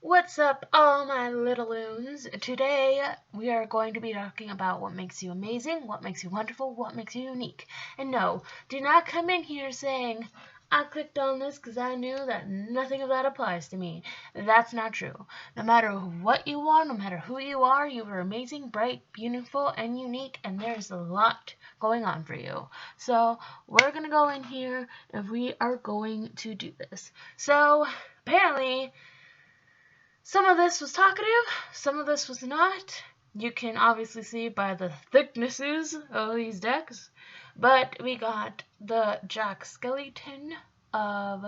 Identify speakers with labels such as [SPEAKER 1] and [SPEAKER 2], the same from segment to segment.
[SPEAKER 1] What's up, all my little loons? Today we are going to be talking about what makes you amazing, what makes you wonderful, what makes you unique. And no, do not come in here saying, I clicked on this because I knew that nothing of that applies to me. That's not true. No matter what you are, no matter who you are amazing, bright, beautiful, and unique, and there's a lot going on for you. So we're going to go in here and we are going to do this. So apparently, some of this was talkative, some of this was not. You can obviously see by the thicknesses of these decks. But we got the Jack Skellington of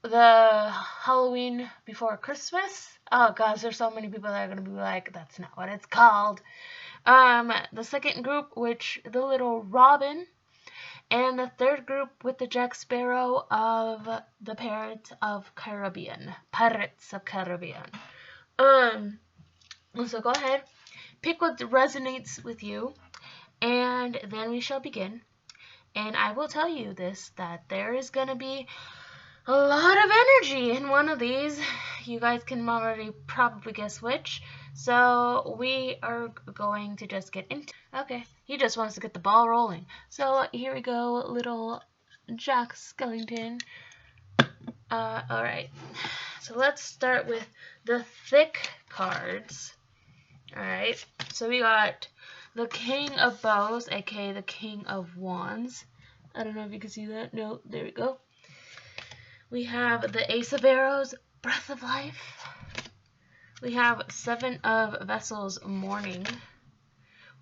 [SPEAKER 1] the Halloween Before Christmas. Oh gosh, there's so many people that are going to be like, that's not what it's called. The second group, which the little Robin. And the third group with the Jack Sparrow of the Pirates of Caribbean. So go ahead, pick what resonates with you, and then we shall begin. And I will tell you this, that there is going to be a lot of energy in one of these. You guys can already probably guess which. So we are going to just get into. Okay, he just wants to get the ball rolling. So here we go, little Jack Skellington. Alright, so let's start with the thick cards. Alright, so we got the King of Bows, aka the King of Wands. I don't know if you can see that. No, there we go. We have the Ace of Arrows, Breath of Life. We have Seven of Vessels, Mourning.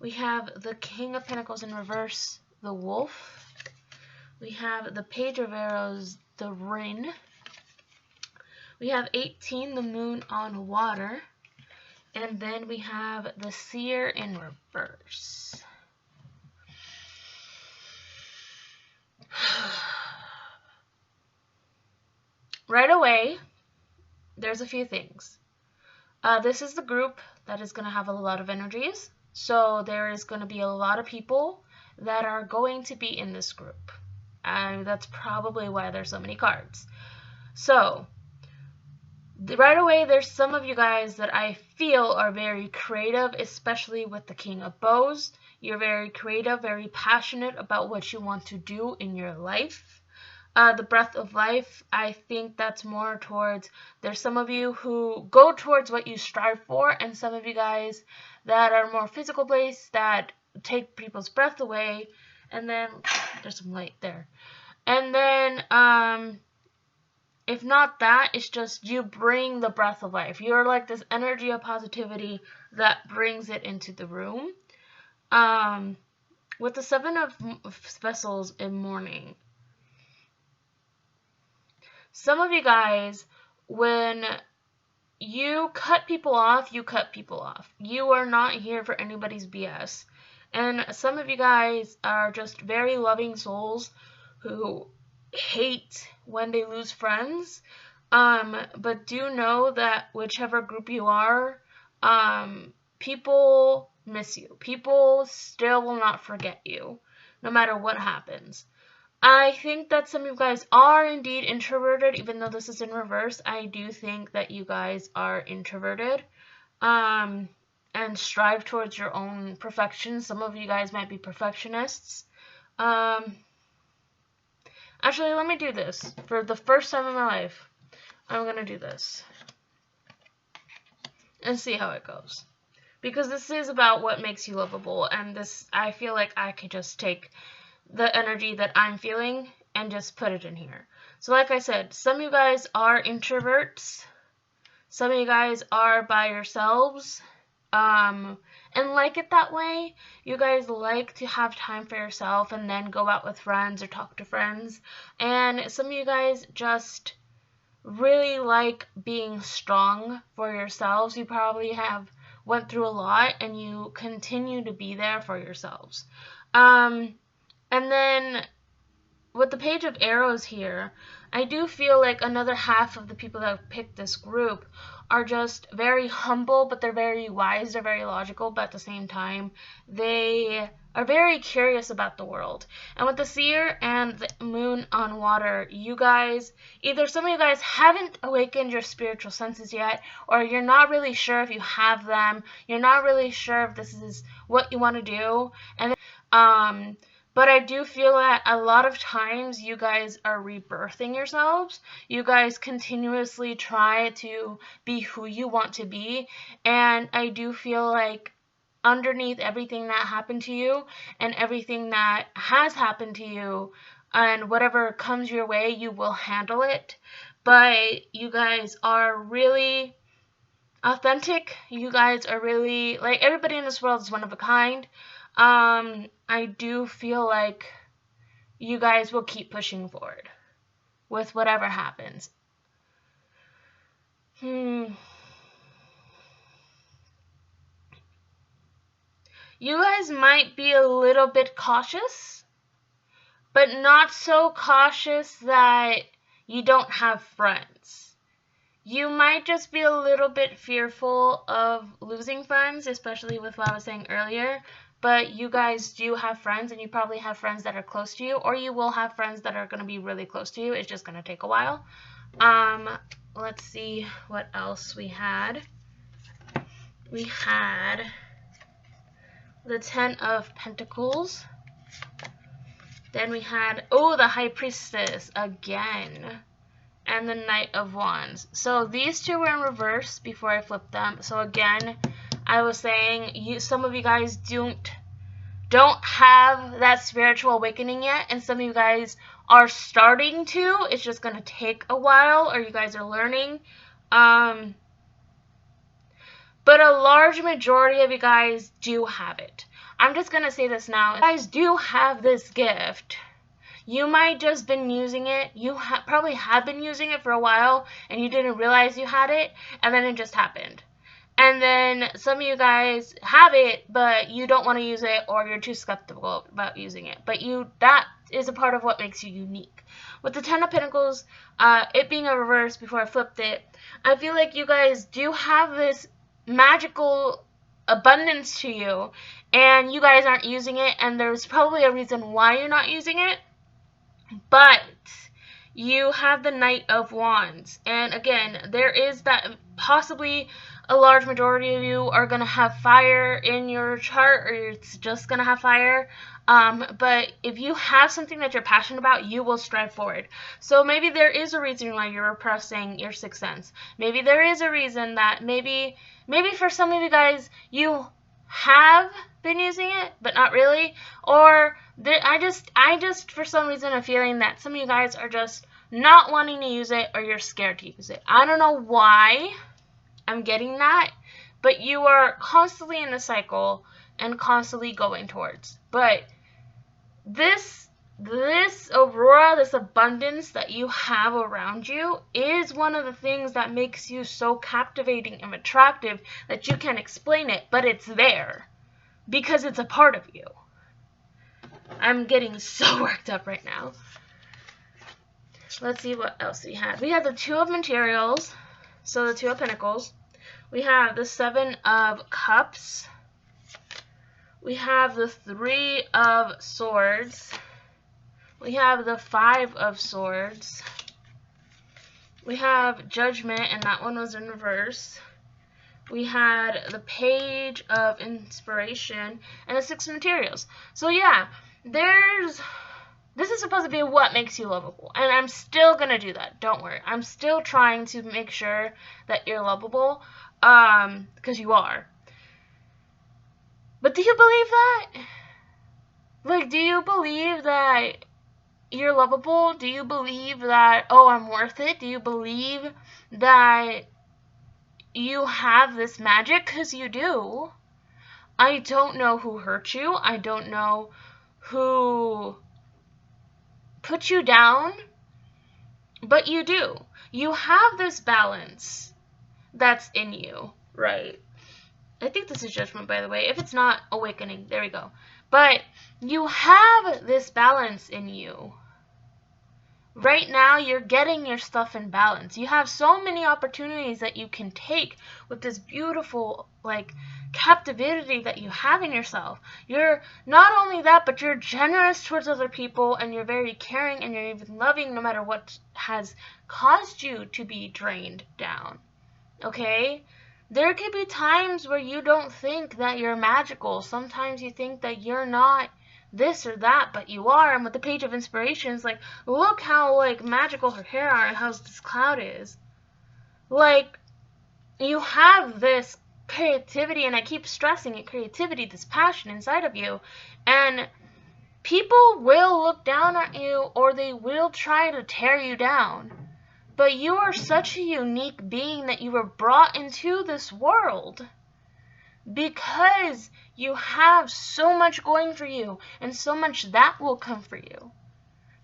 [SPEAKER 1] We have the King of Pentacles in reverse, the Wolf. We have the Page of Arrows, the Ring. We have 18, the Moon on Water. And then we have the Seer in reverse. Right away, there's a few things. This is the group that is going to have a lot of energies. So there is going to be a lot of people that are going to be in this group. And that's probably why there's so many cards. So right away, there's some of you guys that I feel are very creative, especially with the King of Bows. You're very creative, very passionate about what you want to do in your life. The Breath of Life, I think that's more towards, there's some of you who go towards what you strive for, and some of you guys that are more physical based that take people's breath away, and then there's some light there. And then, if not that, it's just you bring the Breath of Life. You're like this energy of positivity that brings it into the room. With the Seven of Vessels in Mourning, some of you guys, when you cut people off, you cut people off. You are not here for anybody's BS. And some of you guys are just very loving souls who hate when they lose friends. But do know that whichever group you are, people miss you. People still will not forget you, no matter what happens. I think that some of you guys are indeed introverted, even though this is in reverse. I do think that you guys are introverted, and strive towards your own perfection. Some of you guys might be perfectionists. Actually, let me do this. For the first time in my life, I'm going to do this and see how it goes. Because this is about what makes you lovable, and this, I feel like I could just take the energy that I'm feeling and just put it in here. So like I said, some of you guys are introverts. Some of you guys are by yourselves. And like it that way. You guys like to have time for yourself and then go out with friends or talk to friends. And some of you guys just really like being strong for yourselves. You probably have went through a lot and you continue to be there for yourselves. And then with the Page of Arrows here, I do feel like another half of the people that have picked this group are just very humble, but they're very wise, they're very logical, but at the same time, they are very curious about the world. And with the seer and the moon on water, you guys, either some of you guys haven't awakened your spiritual senses yet, or you're not really sure if you have them, you're not really sure if this is what you want to do, and but I do feel that a lot of times you guys are rebirthing yourselves. You guys continuously try to be who you want to be. And I do feel like underneath everything that happened to you and everything that has happened to you and whatever comes your way, you will handle it. But you guys are really authentic. You guys are really, like, everybody in this world is one of a kind. I do feel like you guys will keep pushing forward with whatever happens. You guys might be a little bit cautious, but not so cautious that you don't have friends. You might just be a little bit fearful of losing friends, especially with what I was saying earlier. But you guys do have friends, and you probably have friends that are close to you, or you will have friends that are going to be really close to you. It's just going to take a while. Let's see what else we had. We had the 10 of Pentacles. Then we had, the High Priestess again. And the Knight of Wands. So these two were in reverse before I flipped them. So again, I was saying some of you guys don't have that spiritual awakening yet, and some of you guys are starting to. It's just going to take a while, or you guys are learning. But a large majority of you guys do have it. I'm just going to say this now. You guys do have this gift. You might just been using it. You probably have been using it for a while, and you didn't realize you had it, and then it just happened. And then some of you guys have it, but you don't want to use it, or you're too skeptical about using it. But that is a part of what makes you unique. With the 10 of Pentacles, it being a reverse before I flipped it, I feel like you guys do have this magical abundance to you, and you guys aren't using it, and there's probably a reason why you're not using it. But you have the Knight of Wands. And again, there is that possibly a large majority of you are going to have fire in your chart, or it's just going to have fire. But if you have something that you're passionate about, you will strive forward. So maybe there is a reason why you're repressing your sixth sense. Maybe there is a reason that maybe for some of you guys, you have been using it, but not really. Or I just for some reason am feeling that some of you guys are just not wanting to use it, or you're scared to use it. I don't know why I'm getting that, but you are constantly in a cycle and constantly going towards. But this aurora, this abundance that you have around you is one of the things that makes you so captivating and attractive that you can't explain it, but it's there because it's a part of you. I'm getting so worked up right now. Let's see what else we had. We have the 2 of Materials, so the 2 of Pentacles. We have the 7 of Cups. We have the 3 of Swords. We have the 5 of Swords. We have Judgment, and that one was in reverse. We had the Page of Inspiration and the 6 of Materials. So yeah, this is supposed to be what makes you lovable. And I'm still going to do that. Don't worry. I'm still trying to make sure that you're lovable. Because you are. But do you believe that? Like, do you believe that you're lovable? Do you believe that, I'm worth it? Do you believe that you have this magic? Because you do. I don't know who hurt you. I don't know who put you down. But you do. You have this balance that's in you, right? I think this is Judgment, by the way. If it's not, Awakening. There we go. But you have this balance in you, right now you're getting your stuff in balance. You have so many opportunities that you can take with this beautiful, like, captivity that you have in yourself. You're not only that, but you're generous towards other people, and you're very caring, and you're even loving no matter what has caused you to be drained down. Okay? There could be times where you don't think that you're magical. Sometimes you think that you're not this or that, but you are. And with the page of inspirations, like, look how, like, magical her hair are and how this cloud is. Like, you have this creativity, and I keep stressing it, creativity, this passion inside of you, and people will look down at you, or they will try to tear you down. But you are such a unique being that you were brought into this world because you have so much going for you, and so much that will come for you.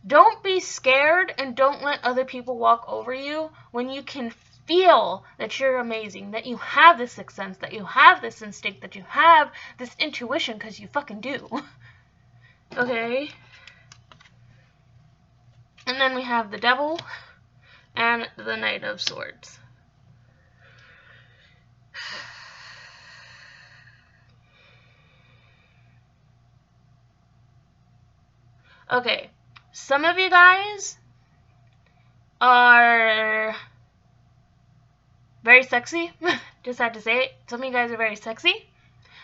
[SPEAKER 1] Don't be scared, and don't let other people walk over you when you can feel that you're amazing, that you have this sixth sense, that you have this instinct, that you have this intuition, because you fucking do. Okay? And then we have the Devil and the Knight of Swords. Okay, some of you guys are very sexy. Just had to say it. Some of you guys are very sexy.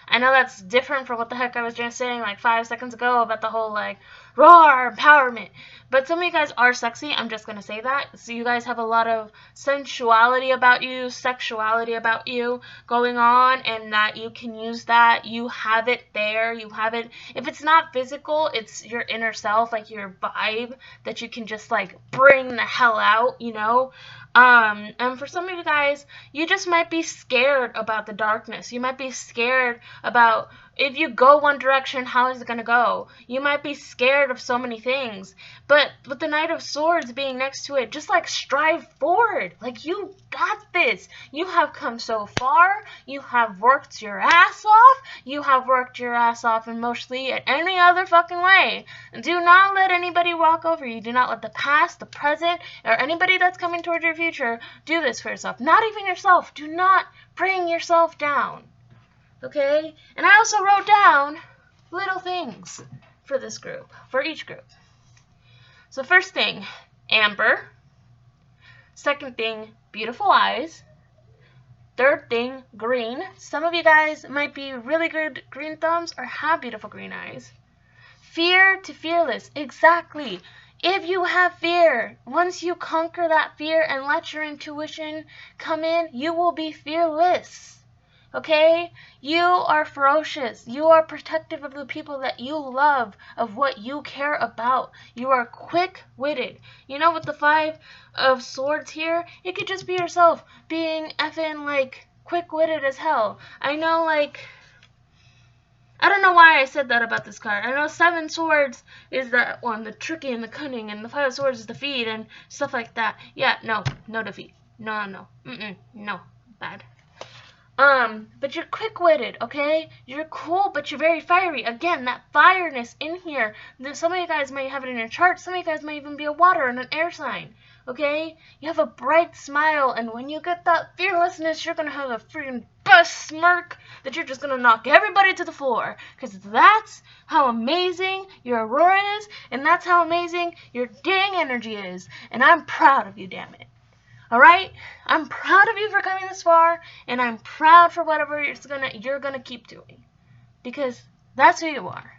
[SPEAKER 1] I know that's different from what the heck I was just saying like 5 seconds ago about the whole, like, roar empowerment. But some of you guys are sexy. I'm just going to say that. So you guys have a lot of sensuality about you, sexuality about you going on, and that you can use that. You have it there. You have it. If it's not physical, it's your inner self, like your vibe that you can just, like, bring the hell out, you know? And for some of you guys, you just might be scared about the darkness. You might be scared about if you go one direction, how is it going to go? You might be scared of so many things. But with the Knight of Swords being next to it, just, like, strive forward. Like, you got this. You have come so far. You have worked your ass off. You have worked your ass off emotionally in any other fucking way. Do not let anybody walk over you. Do not let the past, the present, or anybody that's coming towards your future do this for yourself. Not even yourself. Do not bring yourself down. Okay? And I also wrote down little things for this group, for each group. So first thing, amber. Second thing, beautiful eyes. Third thing, green. Some of you guys might be really good green thumbs or have beautiful green eyes. Fear to fearless. Exactly. If you have fear, once you conquer that fear and let your intuition come in, you will be fearless. Okay? You are ferocious. You are protective of the people that you love, of what you care about. You are quick-witted. You know, with the 5 of Swords here, it could just be yourself being effing, like, quick-witted as hell. I know, like, I don't know why I said that about this card. I know 7 Swords is that one, the tricky and the cunning, and the 5 of Swords is defeat and stuff like that. Yeah, no defeat. No. No, bad. But you're quick-witted, okay? You're cool, but you're very fiery. Again, that fireness in here. Some of you guys might have it in your chart. Some of you guys might even be a water and an air sign, okay? You have a bright smile, and when you get that fearlessness, you're gonna have a freaking best smirk that you're just gonna knock everybody to the floor. Because that's how amazing your aurora is, and that's how amazing your dang energy is. And I'm proud of you, damn it. Alright? I'm proud of you for coming this far, and I'm proud for whatever you're gonna keep doing. Because that's who you are.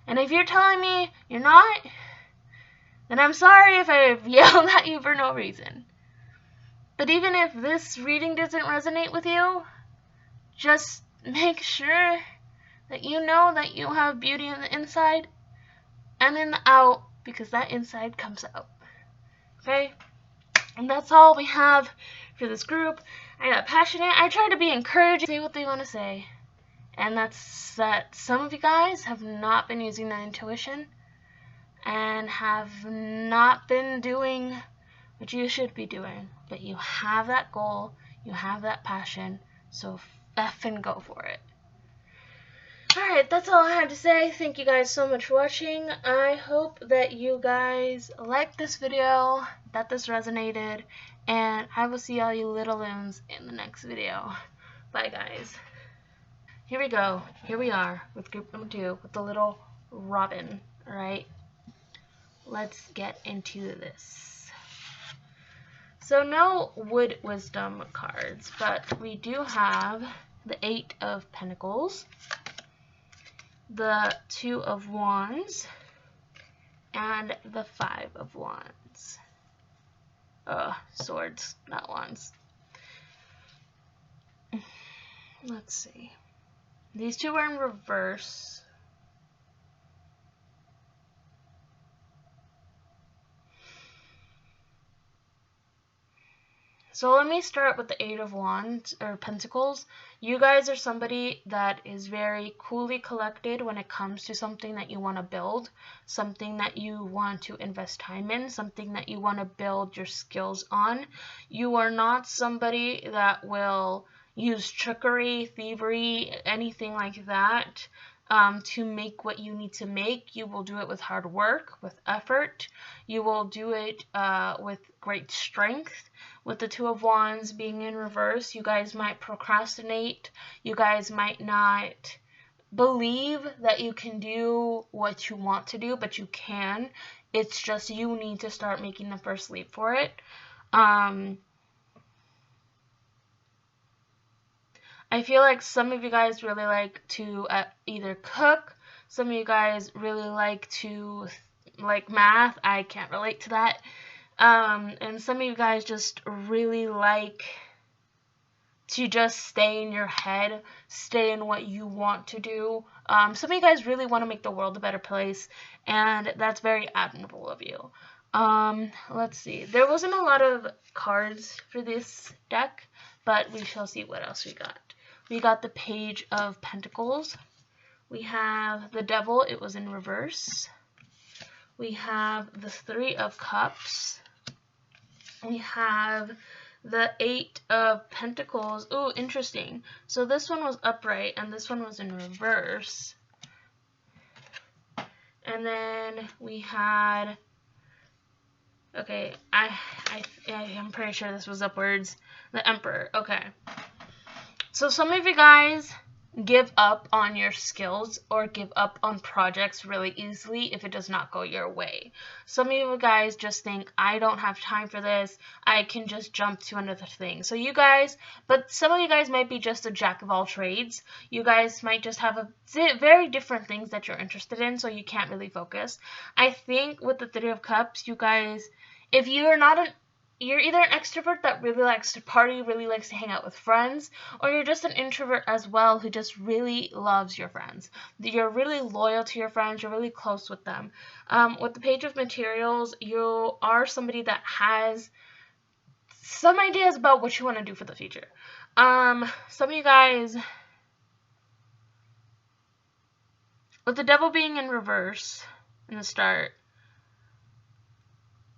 [SPEAKER 1] And if you're telling me you're not, then I'm sorry if I've yelled at you for no reason. But even if this reading doesn't resonate with you, just make sure that you know that you have beauty in the inside and in the out, because that inside comes out. Okay? And that's all we have for this group. I got passionate. I try to be encouraging, say what they want to say. And that's that some of you guys have not been using that intuition and have not been doing what you should be doing. But you have that goal. You have that passion. So effing go for it. Alright, that's all I had to say. Thank you guys so much for watching. I hope that you guys liked this video, that this resonated, and I will see all you little loons in the next video. Bye, guys. Here we go. Here we are with group number 2 with the little robin. Alright, let's get into this. So no wood wisdom cards, but we do have the 8 of Pentacles, the 2 of Wands, and the 5 of Wands. Swords, not wands. Let's see. These two are in reverse. So let me start with the 8 of Wands, or Pentacles. You guys are somebody that is very coolly collected when it comes to something that you want to build, something that you want to invest time in, something that you want to build your skills on. You are not somebody that will use trickery, thievery, anything like that to make what you need to make. You will do it with hard work, with effort. You will do it with great strength. With the 2 of Wands being in reverse, you guys might procrastinate. You guys might not believe that you can do what you want to do, but you can. It's just you need to start making the first leap for it. I feel like some of you guys really like to either cook. Some of you guys really like to like math. I can't relate to that. And some of you guys just really like to just stay in your head, stay in what you want to do. Some of you guys really want to make the world a better place, and that's very admirable of you. Let's see. There wasn't a lot of cards for this deck, but we shall see what else we got. We got the Page of Pentacles. We have the Devil. It was in reverse. We have the 3 of Cups. We have the 8 of Pentacles. Ooh, interesting. So this one was upright and this one was in reverse. And then we had, okay, I'm pretty sure this was upwards. The Emperor. Okay. So some of you guys give up on your skills or give up on projects really easily if it does not go your way. Some of you guys just think, I don't have time for this, I can just jump to another thing. So you guys, but some of you guys might be just a jack of all trades. You guys might just have a very different things that you're interested in, so you can't really focus. I think with the 3 of Cups, you guys, if you're not an you're either an extrovert that really likes to party, really likes to hang out with friends, or you're just an introvert as well who just really loves your friends. You're really loyal to your friends, you're really close with them. With the Page of Materials, you are somebody that has some ideas about what you want to do for the future. Some of you guys, with the Devil being in reverse in the start,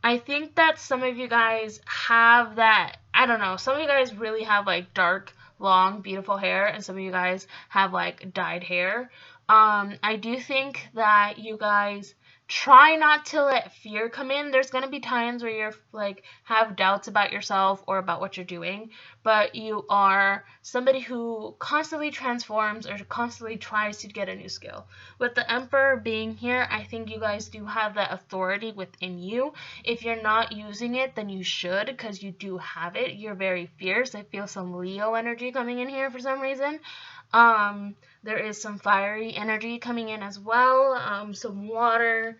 [SPEAKER 1] I think that some of you guys have that, I don't know, some of you guys really have like dark, long, beautiful hair, and some of you guys have like dyed hair. I do think that you guys try not to let fear come in. There's going to be times where you're like have doubts about yourself or about what you're doing, but you are somebody who constantly transforms or constantly tries to get a new skill. With the Emperor being here, I think you guys do have that authority within you. If you're not using it, then you should, because you do have it. You're very fierce. I feel some Leo energy coming in here for some reason. There is some fiery energy coming in as well, some water.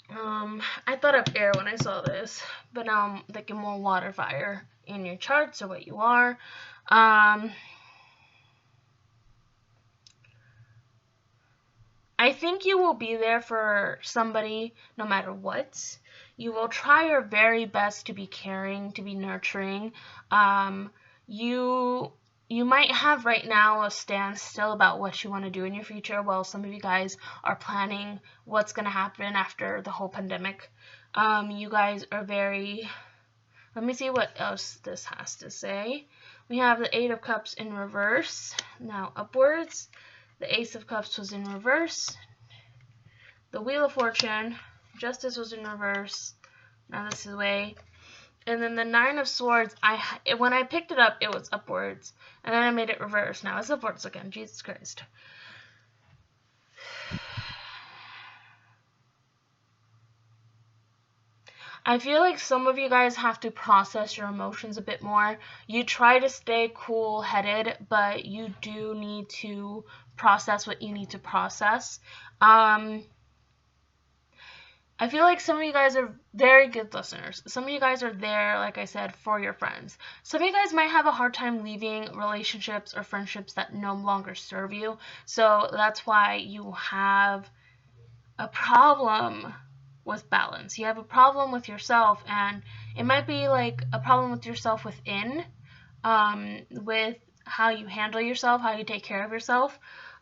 [SPEAKER 1] I thought of air when I saw this, but now I'm thinking more water, fire in your charts or what you are. I think you will be there for somebody no matter what. You will try your very best to be caring, to be nurturing. You might have right now a standstill about what you want to do in your future, while some of you guys are planning what's going to happen after the whole pandemic. You guys are very, let me see what else this has to say. We have the 8 of Cups in reverse, now upwards. The Ace of Cups was in reverse. The Wheel of Fortune, Justice was in reverse. Now this is the way. And then the Nine of Swords, when I picked it up, it was upwards. And then I made it reverse. Now it's upwards again. Jesus Christ. I feel like some of you guys have to process your emotions a bit more. You try to stay cool-headed, but you do need to process what you need to process. I feel like some of you guys are very good listeners. Some of you guys are there, like I said, for your friends. Some of you guys might have a hard time leaving relationships or friendships that no longer serve you. So that's why you have a problem with balance. You have a problem with yourself, and it might be like a problem with yourself within, with how you handle yourself, how you take care of yourself.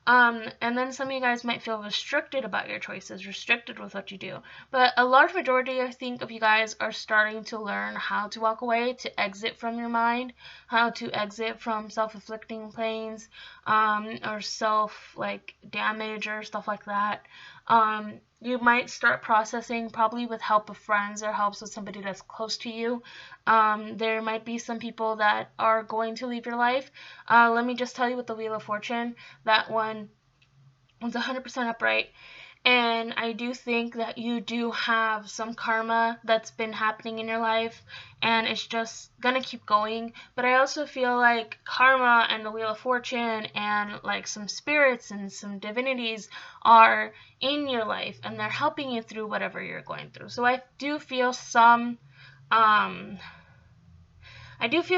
[SPEAKER 1] And then some of you guys might feel restricted about your choices, restricted with what you do. But a large majority, I think, of you guys are starting to learn how to walk away, to exit from your mind, how to exit from self-inflicting pains, or damage or stuff like that. You might start processing, probably with help of friends or helps with somebody that's close to you. There might be some people that are going to leave your life. Let me just tell you with the Wheel of Fortune, that one was 100% upright. And I do think that you do have some karma that's been happening in your life, and it's just gonna keep going. But I also feel like karma and the Wheel of Fortune and like some spirits and some divinities are in your life, and they're helping you through whatever you're going through. So I do feel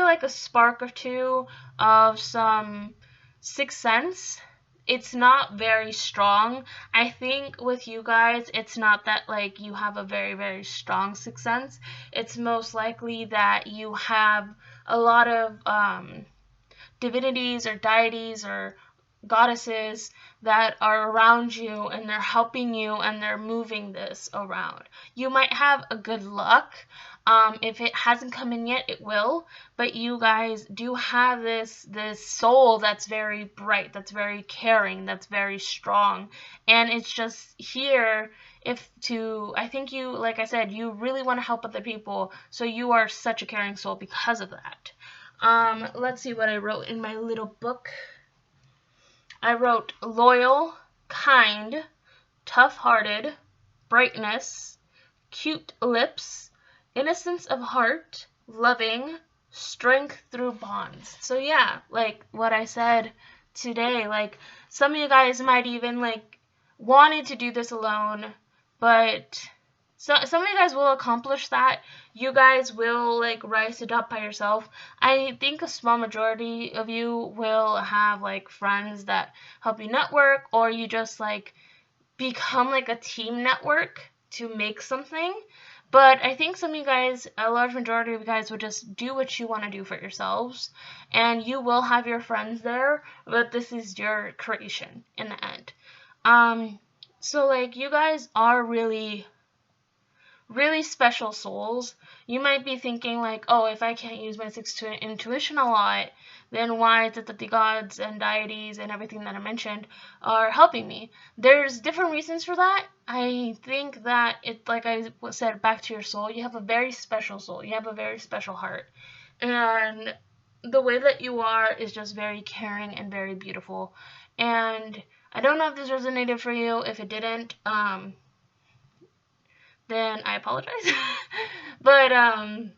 [SPEAKER 1] like a spark or two of some sixth sense. It's not very strong. I think with you guys, it's not that like you have a very, very strong sixth sense. It's most likely that you have a lot of divinities or deities or goddesses that are around you, and they're helping you, and they're moving this around. You might have a good luck. If it hasn't come in yet, it will. But you guys do have this soul that's very bright, that's very caring, that's very strong, and it's just here. I think you, like I said, you really want to help other people, so you are such a caring soul because of that. Let's see what I wrote in my little book. I wrote loyal, kind, tough-hearted, brightness, cute lips, innocence of heart, loving, strength through bonds. So yeah, like what I said today, like some of you guys might even like wanted to do this alone, but some of you guys will accomplish that. You guys will like rise it up by yourself. I think a small majority of you will have like friends that help you network, or you just like become like a team network to make something. But I think some of you guys, a large majority of you guys, would just do what you want to do for yourselves, and you will have your friends there, but this is your creation in the end. So like you guys are really special souls. You might be thinking like, oh, if I can't use my sixth intuition a lot, then why is it that the gods and deities and everything that I mentioned are helping me? There's different reasons for that. I think that it's like I said, back to your soul. You have a very special soul. You have a very special heart. And the way that you are is just very caring and very beautiful. And I don't know if this resonated for you. If it didn't, then I apologize. But I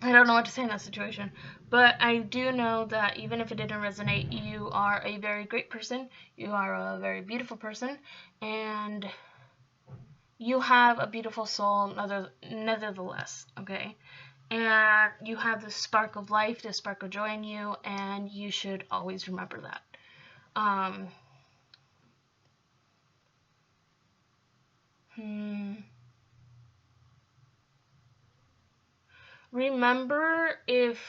[SPEAKER 1] don't know what to say in that situation. But I do know that even if it didn't resonate, you are a very great person. You are a very beautiful person. And you have a beautiful soul nevertheless, okay? And you have the spark of life, the spark of joy in you, and you should always remember that. Remember, if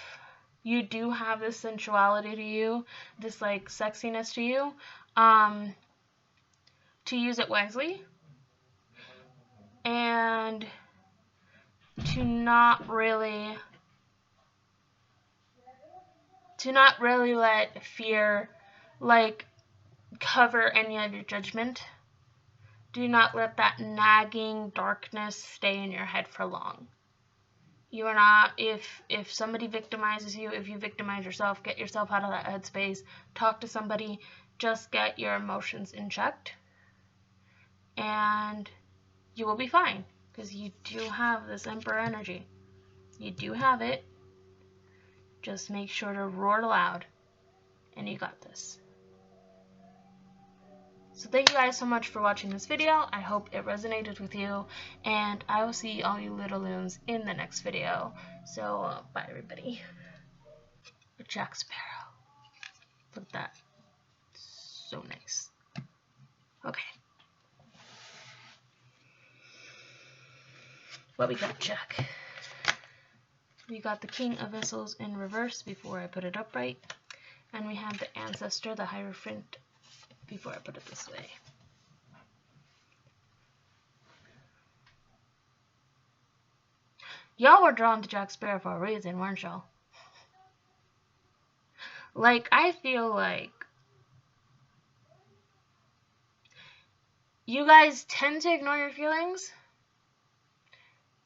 [SPEAKER 1] you do have this sensuality to you, this like sexiness to you, to use it wisely, and to not really let fear like cover any of your judgment. Do not let that nagging darkness stay in your head for long. You are not, if somebody victimizes you, if you victimize yourself, get yourself out of that headspace, talk to somebody, just get your emotions in check, and you will be fine, because you do have this Emperor energy. You do have it. Just make sure to roar loud, and you got this. So thank you guys so much for watching this video. I hope it resonated with you, and I will see all you little loons in the next video. So bye everybody. Jack Sparrow. Look at that. So nice. Okay. What we got, Jack? We got the King of Vessels in reverse before I put it upright, and we have the Ancestor, the Hierophant, before I put it this way. Y'all were drawn to Jack Sparrow for a reason, weren't y'all? Like, I feel like you guys tend to ignore your feelings,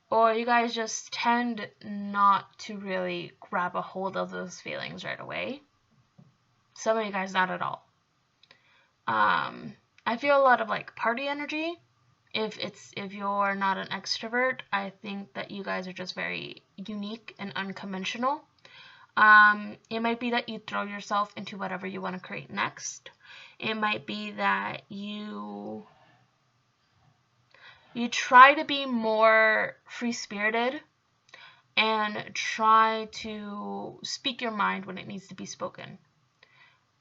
[SPEAKER 1] or you guys just tend not to really grab a hold of those feelings right away. Some of you guys not at all. I feel a lot of like party energy. If you're not an extrovert, I think that you guys are just very unique and unconventional. It might be that you throw yourself into whatever you want to create next. It might be that you try to be more free-spirited and try to speak your mind when it needs to be spoken.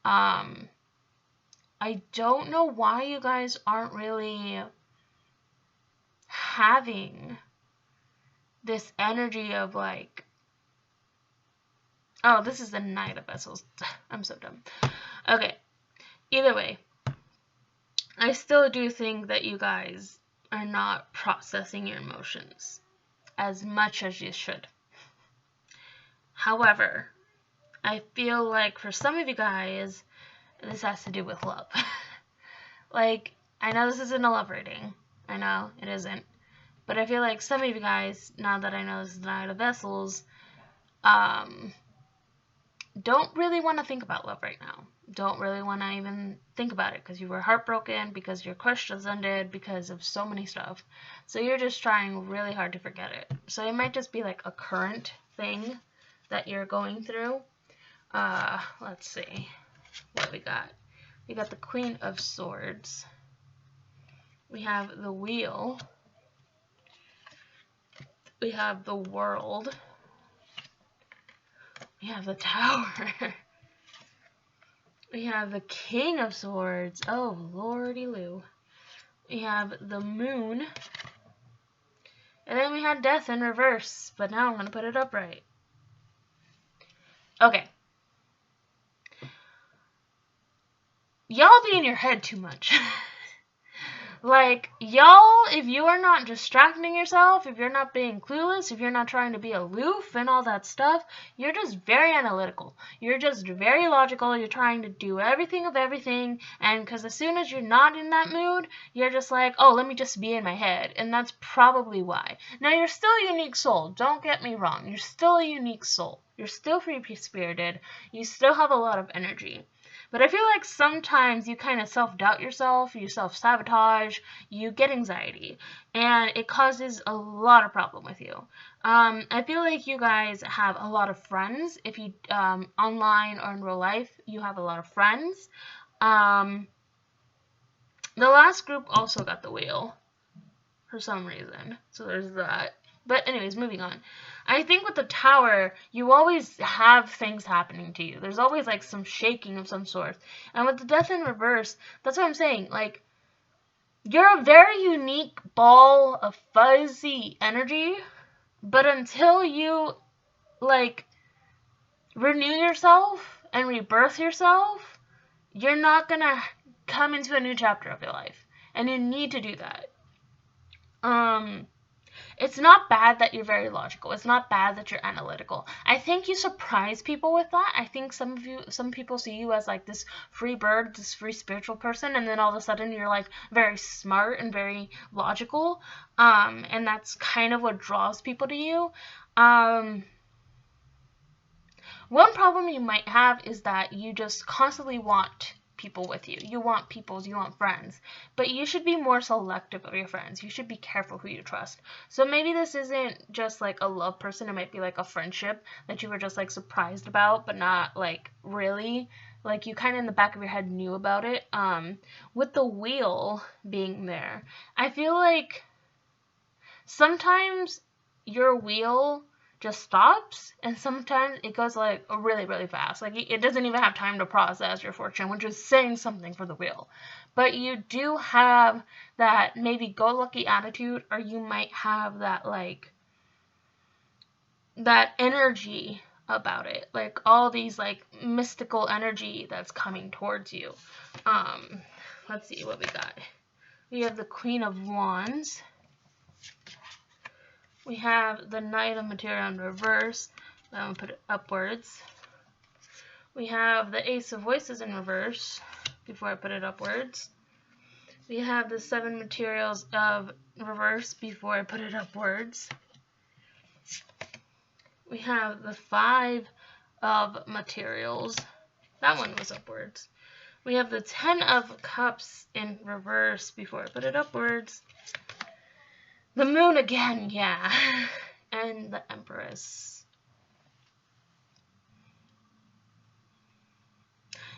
[SPEAKER 1] I don't know why you guys aren't really having this energy of like, oh, this is the Knight of Vessels. I'm so dumb. Okay. Either way, I still do think that you guys are not processing your emotions as much as you should. However, I feel like for some of you guys, this has to do with love. Like, I know this isn't a love reading. I know it isn't. But I feel like some of you guys, now that I know this is the Knight of Vessels, don't really want to think about love right now. Don't really want to even think about it because you were heartbroken, because your crush just ended, because of so many stuff. So you're just trying really hard to forget it. So it might just be like a current thing that you're going through. Let's see what we got. We got the Queen of Swords. We have the Wheel. We have the World. We have the Tower. We have the King of Swords. Oh, lordy loo. We have the Moon. And then we had Death in reverse. But now I'm going to put it upright. Okay. Y'all be in your head too much. Like, y'all, if you are not distracting yourself, if you're not being clueless, if you're not trying to be aloof and all that stuff, you're just very analytical. You're just very logical. You're trying to do everything of everything. And because as soon as you're not in that mood, you're just like, oh, let me just be in my head. And that's probably why. Now, you're still a unique soul. Don't get me wrong. You're still a unique soul. You're still free-spirited. You still have a lot of energy. But I feel like sometimes you kind of self-doubt yourself, you self-sabotage, you get anxiety, and it causes a lot of problem with you. I feel like you guys have a lot of friends. If you, online or in real life, you have a lot of friends. The last group also got the Wheel for some reason, so there's that. But anyways, moving on. I think with the Tower, you always have things happening to you. There's always like some shaking of some sort. And with the Death in reverse, that's what I'm saying. Like, you're a very unique ball of fuzzy energy. But until you, like, renew yourself and rebirth yourself, you're not going to come into a new chapter of your life. And you need to do that. It's not bad that you're very logical. It's not bad that you're analytical. I think you surprise people with that. I think some people see you as like this free bird, this free spiritual person, and then all of a sudden you're like very smart and very logical. And that's kind of what draws people to you. One problem you might have is that you just constantly want people with you. You want peoples, you want friends. But you should be more selective of your friends. You should be careful who you trust. So maybe this isn't just like a love person. It might be like a friendship that you were just like surprised about, but not like really. Like you kind of in the back of your head knew about it. With the wheel being there, I feel like sometimes your wheel just stops, and sometimes it goes like really, really fast. Like it doesn't even have time to process your fortune, which is saying something for the wheel. But you do have that maybe go-lucky attitude, or you might have that like that energy about it, like all these like mystical energy that's coming towards you. Let's see what we got. We have the Queen of Wands. We have the Knight of Materia in reverse. I'm going to put it upwards. We have the Ace of Voices in reverse before I put it upwards. We have the Seven Materials of reverse before I put it upwards. We have the Five of Materials. That one was upwards. We have the Ten of Cups in reverse before I put it upwards. The Moon again, yeah. And the Empress.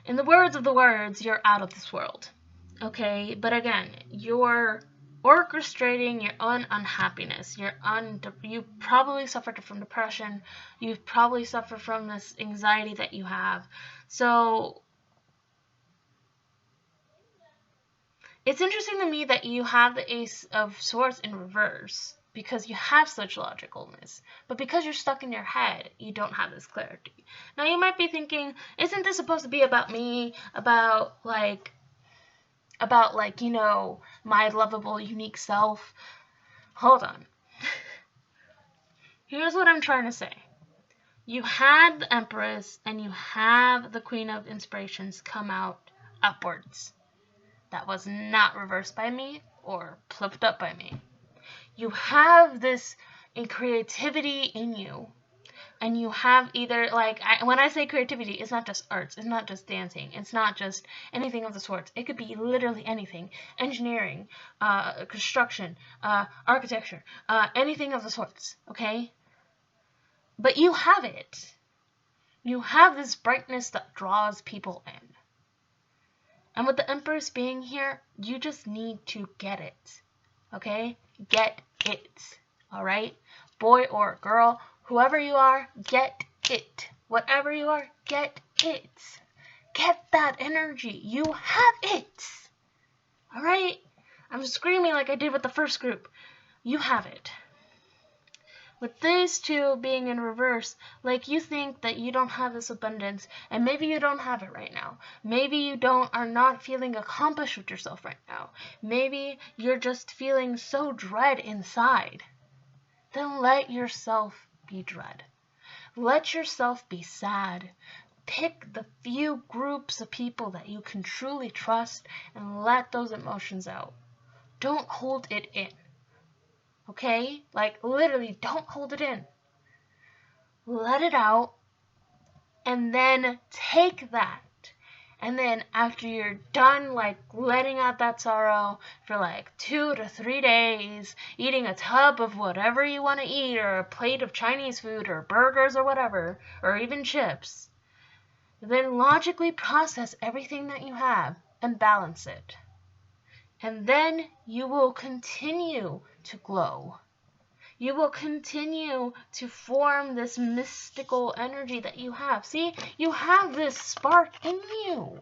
[SPEAKER 1] In the words of the words, you're out of this world. Okay? But again, you're orchestrating your own unhappiness. You probably suffered from depression. You've probably suffered from this anxiety that you have. So it's interesting to me that you have the Ace of Swords in reverse because you have such logicalness. But because you're stuck in your head, you don't have this clarity. Now you might be thinking, isn't this supposed to be about me? About like, you know, my lovable, unique self? Hold on. Here's what I'm trying to say. You had the Empress and you have the Queen of Inspirations come out upwards. That was not reversed by me or flipped up by me. You have this creativity in you, and you have either, like, when I say creativity, it's not just arts, it's not just dancing, it's not just anything of the sorts. It could be literally anything. Engineering, construction, architecture, anything of the sorts, okay? But you have it. You have this brightness that draws people in. And with the Empress being here, you just need to get it. Okay? Get it. Alright? Boy or girl, whoever you are, get it. Whatever you are, get it. Get that energy. You have it. Alright? I'm screaming like I did with the first group. You have it. With these two being in reverse, like you think that you don't have this abundance, and maybe you don't have it right now. Maybe you are not feeling accomplished with yourself right now. Maybe you're just feeling so dread inside. Then let yourself be dread. Let yourself be sad. Pick the few groups of people that you can truly trust and let those emotions out. Don't hold it in. Okay? Like, literally, don't hold it in. Let it out, and then take that. And then after you're done, like, letting out that sorrow for, like, 2 to 3 days, eating a tub of whatever you want to eat, or a plate of Chinese food, or burgers, or whatever, or even chips, then logically process everything that you have and balance it. And then you will continue to glow. You will continue to form this mystical energy that you have. See, you have this spark in you.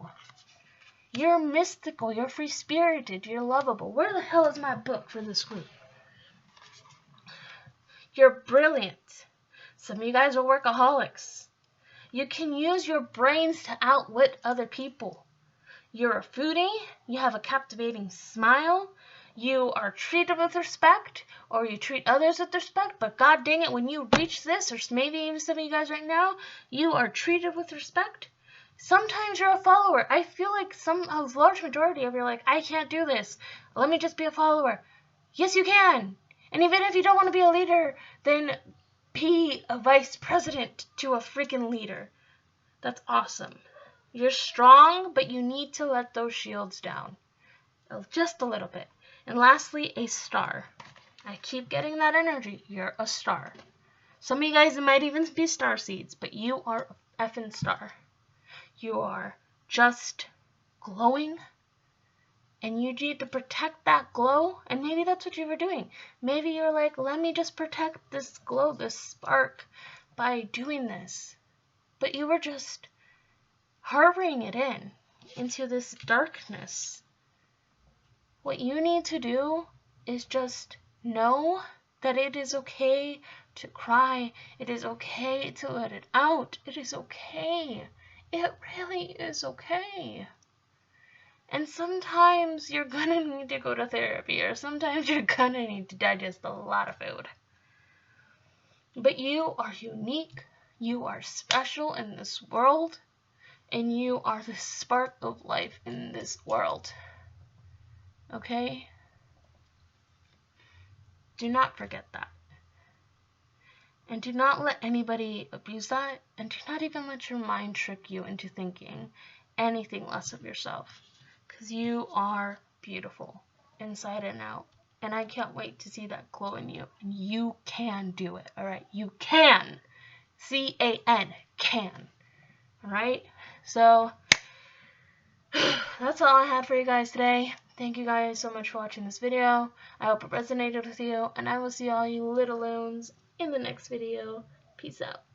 [SPEAKER 1] You're mystical, you're free-spirited, you're lovable. Where the hell is my book for this group? You're brilliant. Some of you guys are workaholics. You can use your brains to outwit other people. You're a foodie, you have a captivating smile, You are treated with respect, or you treat others with respect, but god dang it, when you reach this, or maybe even some of you guys right now, you are treated with respect. Sometimes you're a follower. I feel like a large majority of you are like, I can't do this. Let me just be a follower. Yes, you can. And even if you don't want to be a leader, then be a vice president to a freaking leader. That's awesome. You're strong, but you need to let those shields down. Just a little bit. And lastly, a star. I keep getting that energy. You're a star. Some of you guys might even be star seeds, but you are a effing star. You are just glowing, and you need to protect that glow. And maybe that's what you were doing. Maybe you're like, let me just protect this glow, this spark, by doing this. But you were just harboring it into this darkness. What you need to do is just know that it is okay to cry. It is okay to let it out. It is okay. It really is okay. And sometimes you're gonna need to go to therapy, or sometimes you're gonna need to digest a lot of food. But you are unique. You are special in this world. And you are the spark of life in this world. Okay? Do not forget that. And do not let anybody abuse that. And do not even let your mind trick you into thinking anything less of yourself. Because you are beautiful inside and out. And I can't wait to see that glow in you. And you can do it. Alright? You can. C-A-N. Can. Alright? So that's all I had for you guys today. Thank you guys so much for watching this video. I hope it resonated with you, and I will see all you little loons in the next video. Peace out.